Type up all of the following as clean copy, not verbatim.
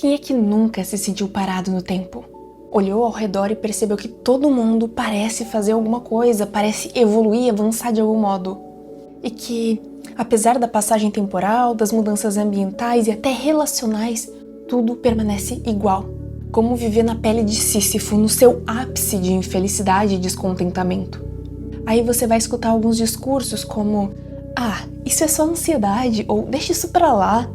Quem é que nunca se sentiu parado no tempo? Olhou ao redor e percebeu que todo mundo parece fazer alguma coisa, parece evoluir, avançar de algum modo. E que, apesar da passagem temporal, das mudanças ambientais e até relacionais, tudo permanece igual. Como viver na pele de Sísifo, no seu ápice de infelicidade e descontentamento. Aí você vai escutar alguns discursos como: ah, isso é só ansiedade, ou deixa isso pra lá.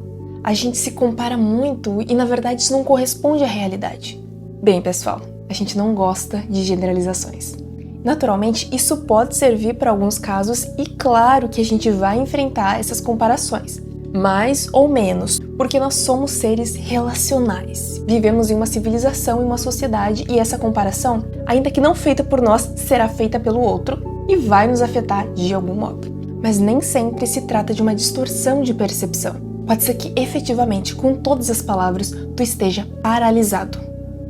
A gente se compara muito e na verdade isso não corresponde à realidade. Bem, pessoal, a gente não gosta de generalizações. Naturalmente, isso pode servir para alguns casos e claro que a gente vai enfrentar essas comparações. Mais ou menos, porque nós somos seres relacionais. Vivemos em uma civilização e uma sociedade e essa comparação, ainda que não feita por nós, será feita pelo outro e vai nos afetar de algum modo. Mas nem sempre se trata de uma distorção de percepção. Pode ser que efetivamente, com todas as palavras, tu esteja paralisado.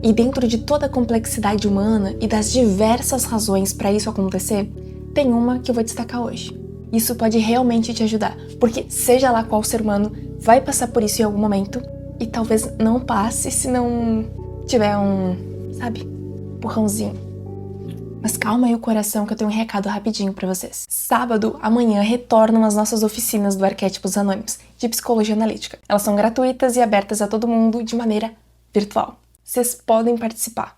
E dentro de toda a complexidade humana e das diversas razões para isso acontecer, tem uma que eu vou destacar hoje. Isso pode realmente te ajudar, porque seja lá qual ser humano vai passar por isso em algum momento e talvez não passe se não tiver empurrãozinho. Mas calma aí o coração que eu tenho um recado rapidinho pra vocês. Sábado, amanhã, retornam as nossas oficinas do Arquétipos Anônimos, de Psicologia Analítica. Elas são gratuitas e abertas a todo mundo de maneira virtual. Vocês podem participar.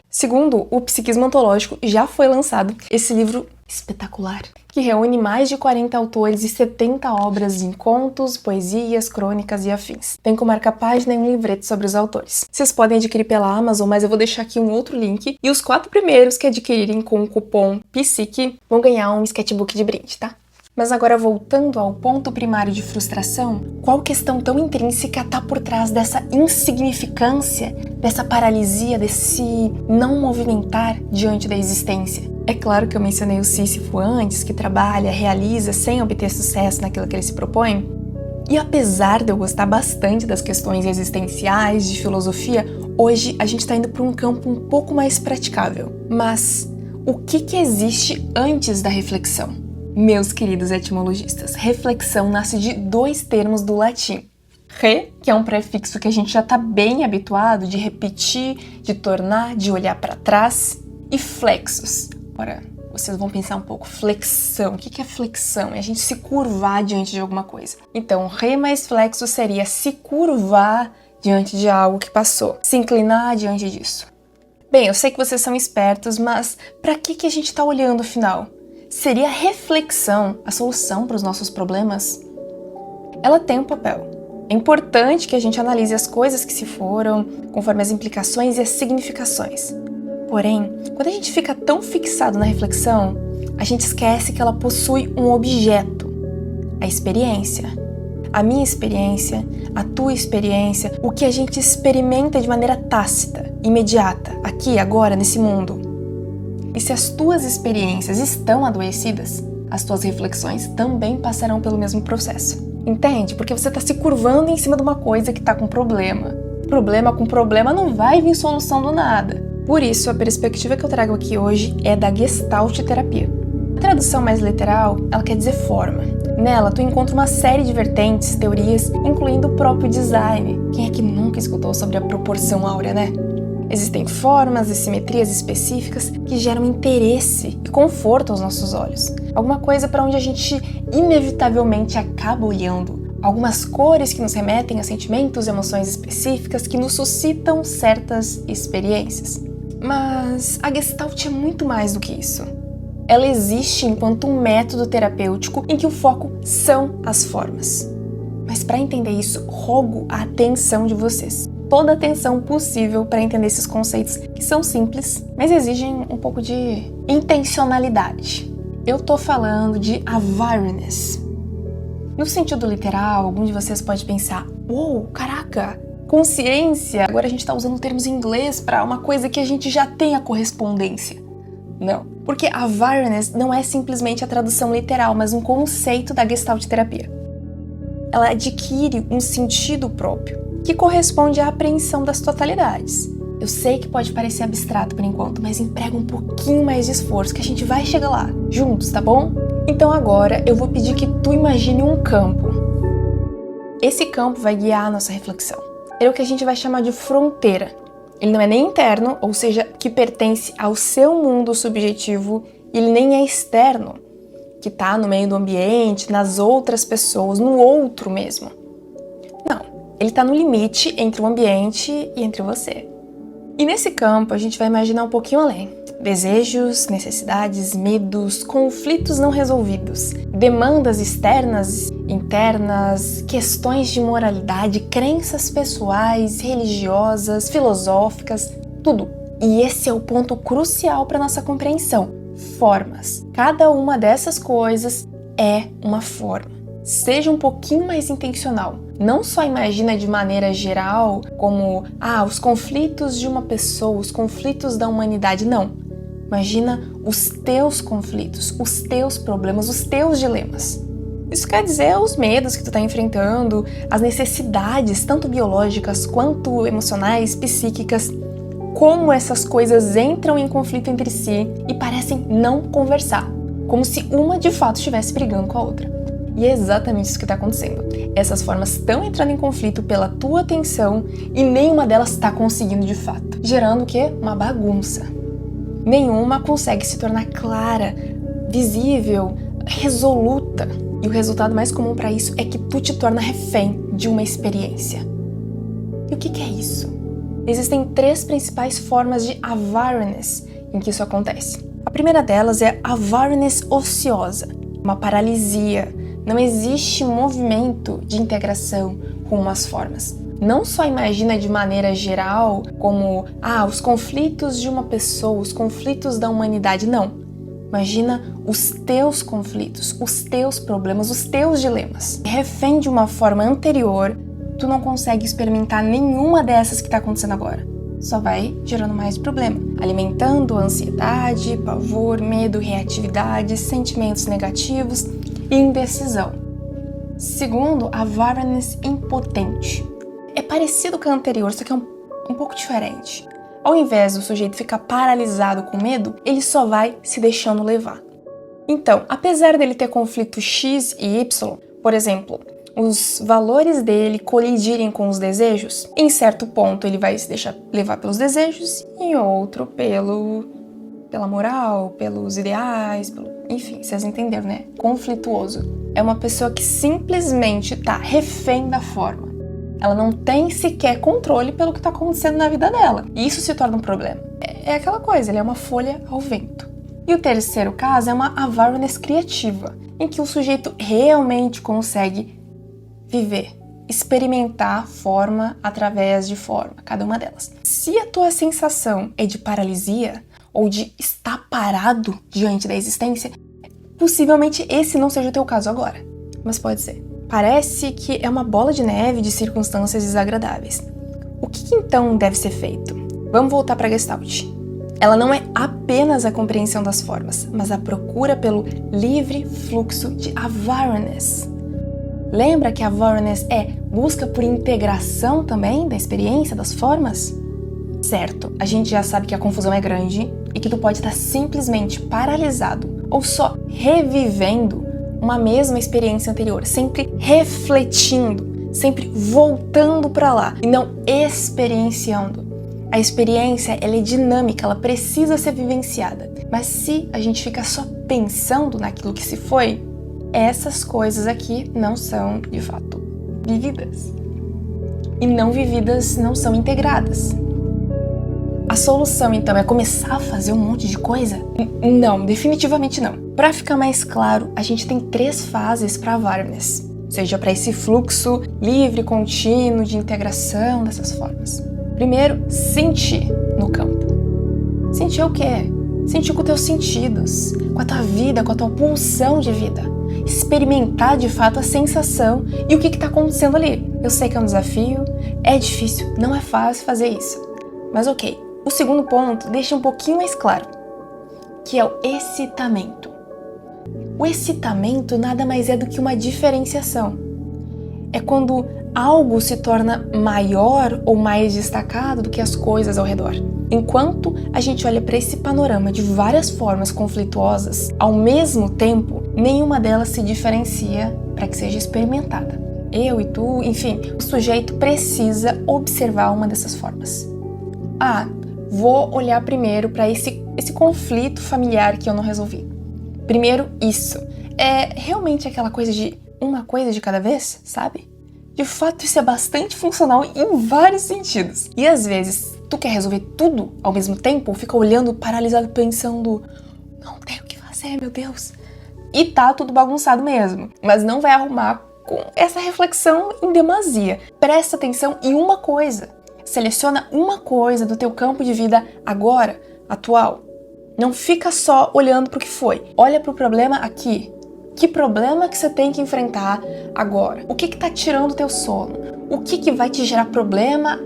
Segundo o Psiquismo Ontológico, já foi lançado esse livro espetacular, que reúne mais de 40 autores e 70 obras em contos, poesias, crônicas e afins. Tem como marca-página e um livreto sobre os autores. Vocês podem adquirir pela Amazon, mas eu vou deixar aqui um outro link. E os 4 primeiros que adquirirem com o cupom PSIC vão ganhar um sketchbook de brinde, tá? Mas agora voltando ao ponto primário de frustração, qual questão tão intrínseca está por trás dessa insignificância, dessa paralisia, desse não movimentar diante da existência? É claro que eu mencionei o Sísifo antes, que trabalha, realiza sem obter sucesso naquilo que ele se propõe. E apesar de eu gostar bastante das questões existenciais, de filosofia, hoje a gente está indo para um campo um pouco mais praticável. Mas o que existe antes da reflexão? Meus queridos etimologistas, reflexão nasce de 2 termos do latim. Re, que é um prefixo que a gente já está bem habituado de repetir, de tornar, de olhar para trás, e flexos. Agora, vocês vão pensar um pouco, flexão, o que é flexão? É a gente se curvar diante de alguma coisa. Então, re mais flexo seria se curvar diante de algo que passou, se inclinar diante disso. Bem, eu sei que vocês são espertos, mas para que a gente está olhando afinal? Seria a reflexão a solução para os nossos problemas? Ela tem um papel. É importante que a gente analise as coisas que se foram, conforme as implicações e as significações. Porém, quando a gente fica tão fixado na reflexão, a gente esquece que ela possui um objeto, a experiência. A minha experiência, a tua experiência, o que a gente experimenta de maneira tácita, imediata, aqui, agora, nesse mundo. E se as tuas experiências estão adoecidas, as tuas reflexões também passarão pelo mesmo processo. Entende? Porque você está se curvando em cima de uma coisa que está com problema. Problema com problema não vai vir solução do nada. Por isso, a perspectiva que eu trago aqui hoje é da Gestalt terapia. A tradução mais literal, ela quer dizer forma. Nela, tu encontra uma série de vertentes, teorias, incluindo o próprio design. Quem é que nunca escutou sobre a proporção áurea, né? Existem formas e simetrias específicas que geram interesse e conforto aos nossos olhos. Alguma coisa para onde a gente inevitavelmente acaba olhando. Algumas cores que nos remetem a sentimentos e emoções específicas que nos suscitam certas experiências. Mas a Gestalt é muito mais do que isso. Ela existe enquanto um método terapêutico em que o foco são as formas. Mas para entender isso, rogo a atenção de vocês. Toda a atenção possível para entender esses conceitos que são simples, mas exigem um pouco de intencionalidade. Eu tô falando de awareness. No sentido literal, algum de vocês pode pensar: uou, caraca, consciência! Agora a gente tá usando termos em inglês para uma coisa que a gente já tem a correspondência. Não, porque awareness não é simplesmente a tradução literal, mas um conceito da Gestalt terapia. Ela adquire um sentido próprio, que corresponde à apreensão das totalidades. Eu sei que pode parecer abstrato por enquanto, mas emprega um pouquinho mais de esforço que a gente vai chegar lá, juntos, tá bom? Então agora eu vou pedir que tu imagine um campo. Esse campo vai guiar a nossa reflexão. Ele é o que a gente vai chamar de fronteira. Ele não é nem interno, ou seja, que pertence ao seu mundo subjetivo, e ele nem é externo, que está no meio do ambiente, nas outras pessoas, no outro mesmo. Não, ele está no limite entre o ambiente e entre você. E nesse campo a gente vai imaginar um pouquinho além. Desejos, necessidades, medos, conflitos não resolvidos, demandas externas, internas, questões de moralidade, crenças pessoais, religiosas, filosóficas, tudo. E esse é o ponto crucial para nossa compreensão. Formas. Cada uma dessas coisas é uma forma. Seja um pouquinho mais intencional. Não só imagina de maneira geral como os conflitos de uma pessoa, os conflitos da humanidade. Não. Imagina os teus conflitos, os teus problemas, os teus dilemas. Isso quer dizer os medos que tu tá enfrentando, as necessidades, tanto biológicas quanto emocionais, psíquicas, como essas coisas entram em conflito entre si e parecem não conversar, como se uma de fato estivesse brigando com a outra. E é exatamente isso que está acontecendo. Essas formas estão entrando em conflito pela tua atenção e nenhuma delas está conseguindo de fato, gerando o quê? Uma bagunça. Nenhuma consegue se tornar clara, visível, resoluta. E o resultado mais comum para isso é que tu te torna refém de uma experiência. E o que é isso? Existem 3 principais formas de awareness em que isso acontece. A primeira delas é a awareness ociosa, uma paralisia. Não existe movimento de integração com as formas. Não só imagina de maneira geral como os conflitos de uma pessoa, os conflitos da humanidade, não. Imagina os teus conflitos, os teus problemas, os teus dilemas. Refém de uma forma anterior, tu não consegue experimentar nenhuma dessas que está acontecendo agora. Só vai gerando mais problema, alimentando ansiedade, pavor, medo, reatividade, sentimentos negativos e indecisão. Segundo, a awareness impotente. É parecido com a anterior, só que é um pouco diferente. Ao invés do sujeito ficar paralisado com medo, ele só vai se deixando levar. Então, apesar dele ter conflito X e Y, por exemplo, os valores dele colidirem com os desejos, em certo ponto ele vai se deixar levar pelos desejos, e em outro pela moral, pelos ideais, enfim, vocês entenderam, né? Conflituoso. É uma pessoa que simplesmente tá refém da forma. Ela não tem sequer controle pelo que está acontecendo na vida dela. E isso se torna um problema. É aquela coisa, ele é uma folha ao vento. E o terceiro caso é uma awareness criativa, em que o sujeito realmente consegue viver, experimentar forma através de forma, cada uma delas. Se a tua sensação é de paralisia ou de estar parado diante da existência, possivelmente esse não seja o teu caso agora, mas pode ser. Parece que é uma bola de neve de circunstâncias desagradáveis. O que então deve ser feito? Vamos voltar para a Gestalt. Ela não é apenas a compreensão das formas, mas a procura pelo livre fluxo de awareness. Lembra que a awareness é busca por integração também da experiência das formas? Certo, a gente já sabe que a confusão é grande e que tu pode estar simplesmente paralisado ou só revivendo uma mesma experiência anterior, sempre refletindo, sempre voltando para lá e não experienciando. A experiência, ela é dinâmica, ela precisa ser vivenciada. Mas se a gente fica só pensando naquilo que se foi, essas coisas aqui não são, de fato, vividas. E não vividas não são integradas. A solução, então, é começar a fazer um monte de coisa? Não, definitivamente não. Para ficar mais claro, a gente tem 3 fases para awareness, seja para esse fluxo livre, contínuo de integração dessas formas. Primeiro, sentir no campo. Sentir o quê? Sentir com os teus sentidos, com a tua vida, com a tua pulsão de vida. Experimentar de fato a sensação e o que está acontecendo ali. Eu sei que é um desafio, é difícil, não é fácil fazer isso. Mas ok. O segundo ponto deixa um pouquinho mais claro, que é o excitamento. O excitamento nada mais é do que uma diferenciação. É quando algo se torna maior ou mais destacado do que as coisas ao redor. Enquanto a gente olha para esse panorama de várias formas conflituosas, ao mesmo tempo, nenhuma delas se diferencia para que seja experimentada. eu e tu, enfim, o sujeito precisa observar uma dessas formas. Ah, vou olhar primeiro para esse conflito familiar que eu não resolvi. Primeiro isso. É realmente aquela coisa de uma coisa de cada vez, sabe? De fato, isso é bastante funcional em vários sentidos. E às vezes, tu quer resolver tudo ao mesmo tempo, fica olhando paralisado pensando, não tenho o que fazer, meu Deus. E tá tudo bagunçado mesmo, mas não vai arrumar com essa reflexão em demasia. Presta atenção em uma coisa. Seleciona uma coisa do teu campo de vida agora, atual. Não fica só olhando pro que foi. Olha pro problema aqui. Que problema que você tem que enfrentar agora? O que tá tirando o teu sono? O que vai te gerar problema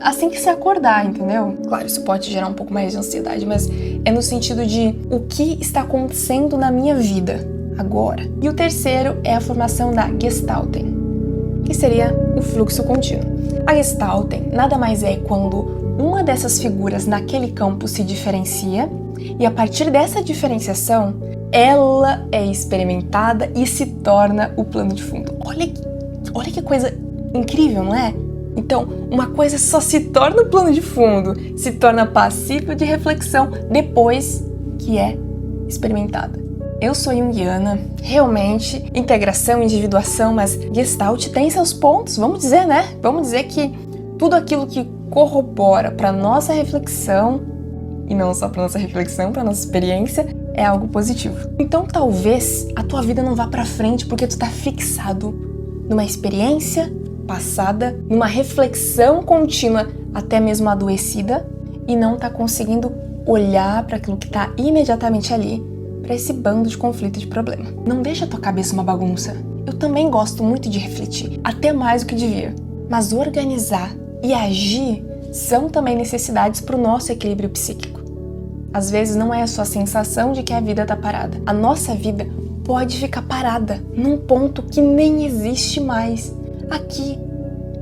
assim que você acordar, entendeu? Claro, isso pode gerar um pouco mais de ansiedade, mas é no sentido de o que está acontecendo na minha vida agora. E o terceiro é a formação da Gestalten, que seria o fluxo contínuo. A Gestalten nada mais é quando uma dessas figuras naquele campo se diferencia e a partir dessa diferenciação ela é experimentada e se torna o plano de fundo. Olha que coisa incrível, não é? Então, uma coisa só se torna o plano de fundo, se torna passível de reflexão depois que é experimentada. Eu sou junguiana, realmente, integração, individuação, mas Gestalt tem seus pontos, vamos dizer, né? Vamos dizer que tudo aquilo que corrobora para nossa reflexão, e não só para nossa reflexão, para nossa experiência, é algo positivo. Então talvez a tua vida não vá para frente porque tu tá fixado numa experiência passada, numa reflexão contínua, até mesmo adoecida, e não tá conseguindo olhar para aquilo que tá imediatamente ali, para esse bando de conflito e de problema. Não deixa a tua cabeça uma bagunça. Eu também gosto muito de refletir, até mais do que devia. Mas organizar e agir são também necessidades para o nosso equilíbrio psíquico. Às vezes não é só a sensação de que a vida tá parada. A nossa vida pode ficar parada num ponto que nem existe mais. Aqui,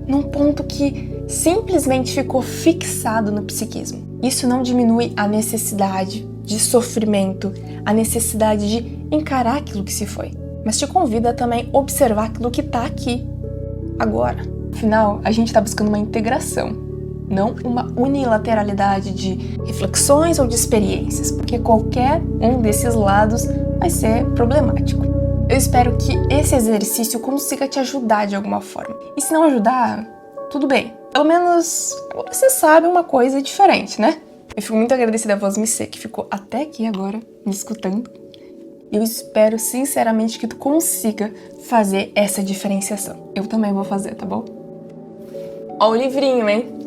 num ponto que simplesmente ficou fixado no psiquismo. Isso não diminui a necessidade de sofrimento, a necessidade de encarar aquilo que se foi, mas te convida a também observar aquilo que tá aqui, agora. Afinal, a gente tá buscando uma integração, não uma unilateralidade de reflexões ou de experiências, porque qualquer um desses lados vai ser problemático. Eu espero que esse exercício consiga te ajudar de alguma forma. E se não ajudar, tudo bem. Pelo menos você sabe uma coisa diferente, né? Eu fico muito agradecida a Voz Me Ser, que ficou até aqui agora me escutando. Eu espero sinceramente que tu consiga fazer essa diferenciação. Eu também vou fazer, tá bom? Ó o livrinho, hein?